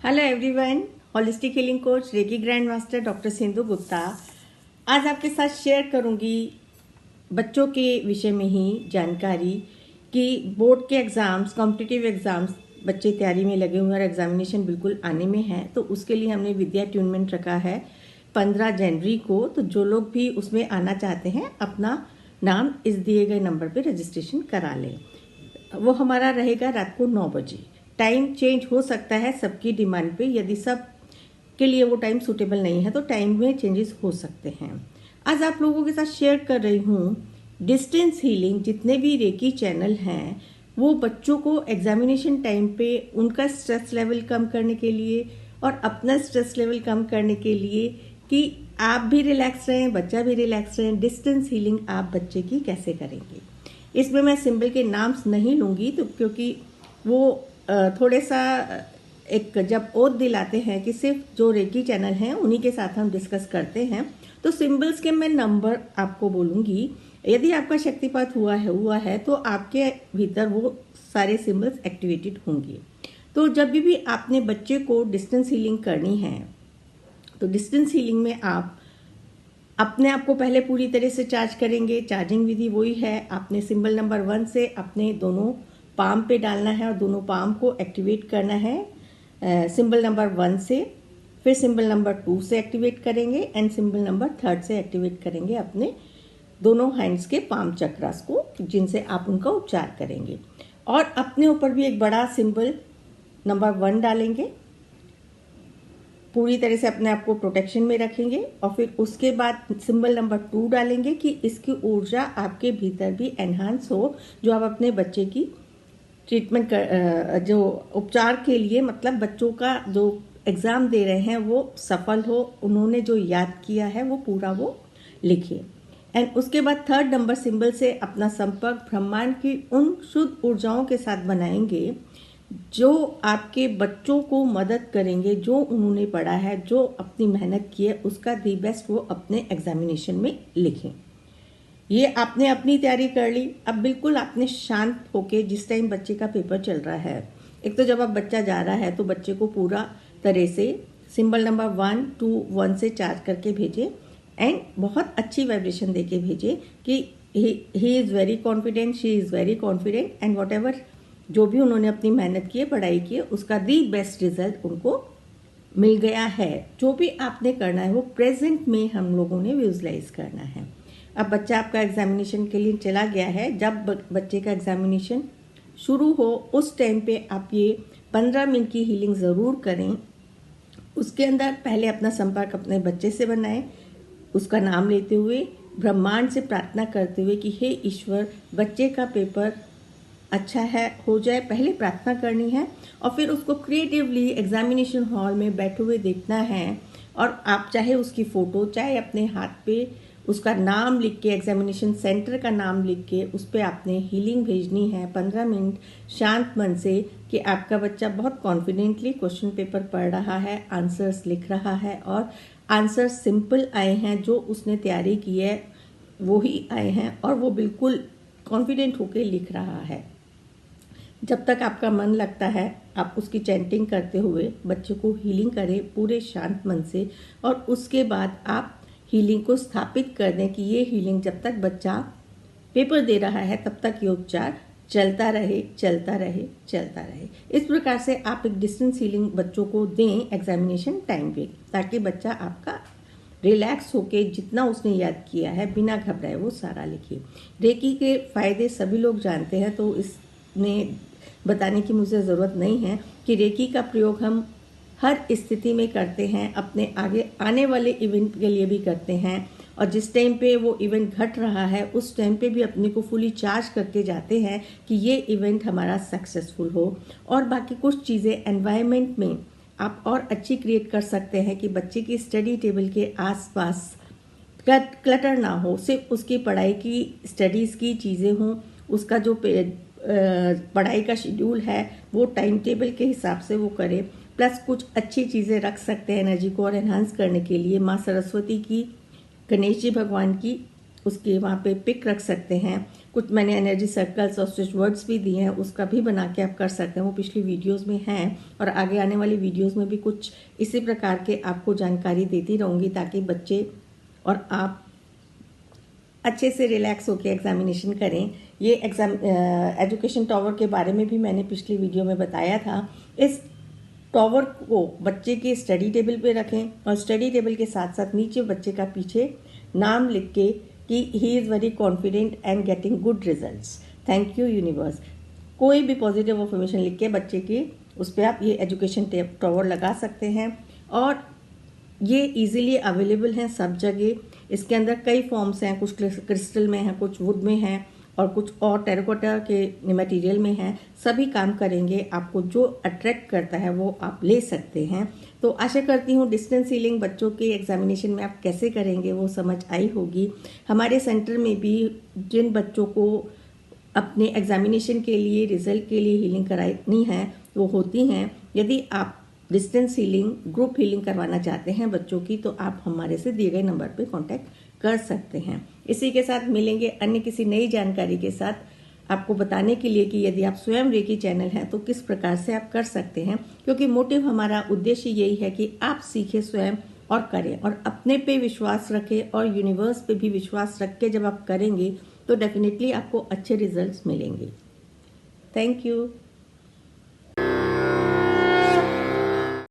Hello everyone, holistic healing coach reiki grand master doctor Sindhu Gupta आज आपके साथ शेयर करूंगी बच्चों के विषय में ही जानकारी कि बोर्ड के एग्ज़ाम्स, कॉम्पिटिटिव एग्ज़ाम्स बच्चे तैयारी में लगे हुए और एग्जामिनेशन बिल्कुल आने में है। तो उसके लिए हमने विद्या ट्यूनमेंट रखा है 15 जनवरी को। तो जो लोग भी उसमें आना चाहते हैं अपना नाम इस दिए गए नंबर पर रजिस्ट्रेशन करा लें। वो हमारा रहेगा रात को 9 बजे। टाइम चेंज हो सकता है सबकी डिमांड पे, यदि सब के लिए वो टाइम सूटेबल नहीं है तो टाइम में चेंजेस हो सकते हैं। आज आप लोगों के साथ शेयर कर रही हूँ डिस्टेंस हीलिंग। जितने भी रेकी चैनल हैं वो बच्चों को एग्जामिनेशन टाइम पे उनका स्ट्रेस लेवल कम करने के लिए और अपना स्ट्रेस लेवल कम करने के लिए कि आप भी रिलैक्स रहें, बच्चा भी रिलैक्स रहें, डिस्टेंस हीलिंग आप बच्चे की कैसे करेंगे। इसमें मैं सिंबल के नाम्स नहीं लूँगी तो क्योंकि वो थोड़े सा एक जब ओथ दिलाते हैं कि सिर्फ जो रेकी चैनल हैं उन्हीं के साथ हम डिस्कस करते हैं, तो सिंबल्स के मैं नंबर आपको बोलूँगी। यदि आपका शक्तिपात हुआ है तो आपके भीतर वो सारे सिंबल्स एक्टिवेटेड होंगे। तो जब भी आपने बच्चे को डिस्टेंस हीलिंग करनी है तो डिस्टेंस हीलिंग में आप अपने आप को पहले पूरी तरह से चार्ज करेंगे। चार्जिंग विधि वही है, आपने सिंबल नंबर 1 से अपने दोनों पाम पे डालना है और दोनों पाम को एक्टिवेट करना है सिंबल नंबर 1 से। फिर सिंबल नंबर 2 से एक्टिवेट करेंगे एंड सिंबल नंबर 3 से एक्टिवेट करेंगे अपने दोनों हैंड्स के पाम चक्रास को, जिनसे आप उनका उपचार करेंगे। और अपने ऊपर भी एक बड़ा सिंबल नंबर 1 डालेंगे, पूरी तरह से अपने आप को प्रोटेक्शन में रखेंगे। और फिर उसके बाद सिंबल नंबर 2 डालेंगे कि इसकी ऊर्जा आपके भीतर भी एनहांस हो, जो आप अपने बच्चे की ट्रीटमेंट जो उपचार के लिए, मतलब बच्चों का जो एग्ज़ाम दे रहे हैं वो सफल हो, उन्होंने जो याद किया है वो पूरा वो लिखिए। एंड उसके बाद 3rd नंबर सिंबल से अपना संपर्क ब्रह्मांड की उन शुद्ध ऊर्जाओं के साथ बनाएंगे जो आपके बच्चों को मदद करेंगे, जो उन्होंने पढ़ा है, जो अपनी मेहनत की है, उसका दी बेस्ट वो अपने एग्जामिनेशन में लिखें। ये आपने अपनी तैयारी कर ली। अब बिल्कुल आपने शांत होके, जिस टाइम बच्चे का पेपर चल रहा है, एक तो जब अब बच्चा जा रहा है तो बच्चे को पूरा तरह से सिंबल नंबर 1 2 1 से चार्ज करके भेजें एंड बहुत अच्छी वाइब्रेशन देके भेजें कि he is very confident, she is very confident and what ever जो भी उन्होंने अपनी मेहनत की है, पढ़ाई की है, उसका दी बेस्ट रिजल्ट उनको मिल गया है। जो भी आपने करना है वो प्रेजेंट में हम लोगों ने विजुलाइज करना है। अब बच्चा आपका एग्जामिनेशन के लिए चला गया है। जब बच्चे का एग्जामिनेशन शुरू हो उस टाइम पे आप ये 15 मिनट की हीलिंग ज़रूर करें। उसके अंदर पहले अपना संपर्क अपने बच्चे से बनाएं, उसका नाम लेते हुए, ब्रह्मांड से प्रार्थना करते हुए कि हे ईश्वर, बच्चे का पेपर अच्छा है, हो जाए, पहले प्रार्थना करनी है। और फिर उसको क्रिएटिवली एग्जामिनेशन हॉल में बैठे हुए देखना है। और आप चाहे उसकी फ़ोटो, चाहे अपने हाथ पे उसका नाम लिख के, एग्जामिनेशन सेंटर का नाम लिख के उस पर आपने हीलिंग भेजनी है 15 मिनट शांत मन से कि आपका बच्चा बहुत कॉन्फिडेंटली क्वेश्चन पेपर पढ़ रहा है, आंसर्स लिख रहा है और आंसर्स सिंपल आए हैं, जो उसने तैयारी की है वो ही आए हैं और वो बिल्कुल कॉन्फिडेंट होकर लिख रहा है। जब तक आपका मन लगता है आप उसकी चैंटिंग करते हुए बच्चे को हीलिंग करें पूरे शांत मन से। और उसके बाद आप हीलिंग को स्थापित कर दें कि ये हीलिंग जब तक बच्चा पेपर दे रहा है तब तक ये उपचार चलता रहे, चलता रहे, चलता रहे। इस प्रकार से आप एक डिस्टेंस हीलिंग बच्चों को दें एग्जामिनेशन टाइम पे, ताकि बच्चा आपका रिलैक्स होके जितना उसने याद किया है बिना घबराए वो सारा लिखिए। रेकी के फ़ायदे सभी लोग जानते हैं, तो इसमें बताने की मुझे ज़रूरत नहीं है कि रेकी का प्रयोग हम हर स्थिति में करते हैं, अपने आगे आने वाले इवेंट के लिए भी करते हैं। और जिस टाइम पे वो इवेंट घट रहा है उस टाइम पे भी अपने को फुली चार्ज करके जाते हैं कि ये इवेंट हमारा सक्सेसफुल हो। और बाकी कुछ चीज़ें एनवायरनमेंट में आप और अच्छी क्रिएट कर सकते हैं कि बच्चे की स्टडी टेबल के आसपास क्लटर ना हो, सिर्फ उसकी पढ़ाई की, स्टडीज़ की चीज़ें हों, उसका जो पढ़ाई का शेड्यूल है वो टाइम टेबल के हिसाब से वो करे। प्लस कुछ अच्छी चीज़ें रख सकते हैं एनर्जी को और एनहांस करने के लिए। माँ सरस्वती की, गणेश जी भगवान की, उसके वहाँ पे पिक रख सकते हैं। कुछ मैंने एनर्जी सर्कल्स और स्विच वर्ड्स भी दिए हैं, उसका भी बना के आप कर सकते हैं। वो पिछली वीडियोस में हैं और आगे आने वाली वीडियोस में भी कुछ इसी प्रकार के आपको जानकारी देती रहूँगी, ताकि बच्चे और आप अच्छे से रिलैक्स होकर एग्जामिनेशन करें। ये एजुकेशन टॉवर के बारे में भी मैंने पिछली वीडियो में बताया था। इस टॉवर को बच्चे के स्टडी टेबल पे रखें और स्टडी टेबल के साथ साथ नीचे बच्चे का पीछे नाम लिख के कि he is very confident and getting good results, thank you universe. कोई भी पॉजिटिव इन्फॉर्मेशन लिख के बच्चे के उस पर आप ये एजुकेशन टॉवर लगा सकते हैं और ये इजीली अवेलेबल हैं सब जगह। इसके अंदर कई फॉर्म्स हैं, कुछ क्रिस्टल में हैं, कुछ वुड में हैं और कुछ और टेराकोटा के मटेरियल में हैं। सभी काम करेंगे, आपको जो अट्रैक्ट करता है वो आप ले सकते हैं। तो आशा करती हूँ डिस्टेंस हीलिंग बच्चों के एग्जामिनेशन में आप कैसे करेंगे वो समझ आई होगी। हमारे सेंटर में भी जिन बच्चों को अपने एग्जामिनेशन के लिए रिजल्ट के लिए हीलिंग करानी है वो होती हैं। यदि आप डिस्टेंस हीलिंग, ग्रुप हीलिंग करवाना चाहते हैं बच्चों की, तो आप हमारे से दिए गए नंबर पे कांटेक्ट कर सकते हैं। इसी के साथ मिलेंगे अन्य किसी नई जानकारी के साथ, आपको बताने के लिए कि यदि आप स्वयं रेकी चैनल हैं तो किस प्रकार से आप कर सकते हैं, क्योंकि मोटिव हमारा उद्देश्य यही है कि आप सीखें स्वयं और करें और अपने पे विश्वास रखें और यूनिवर्स पे भी विश्वास रख के जब आप करेंगे तो डेफिनेटली आपको अच्छे रिजल्ट्स मिलेंगे। Thank you.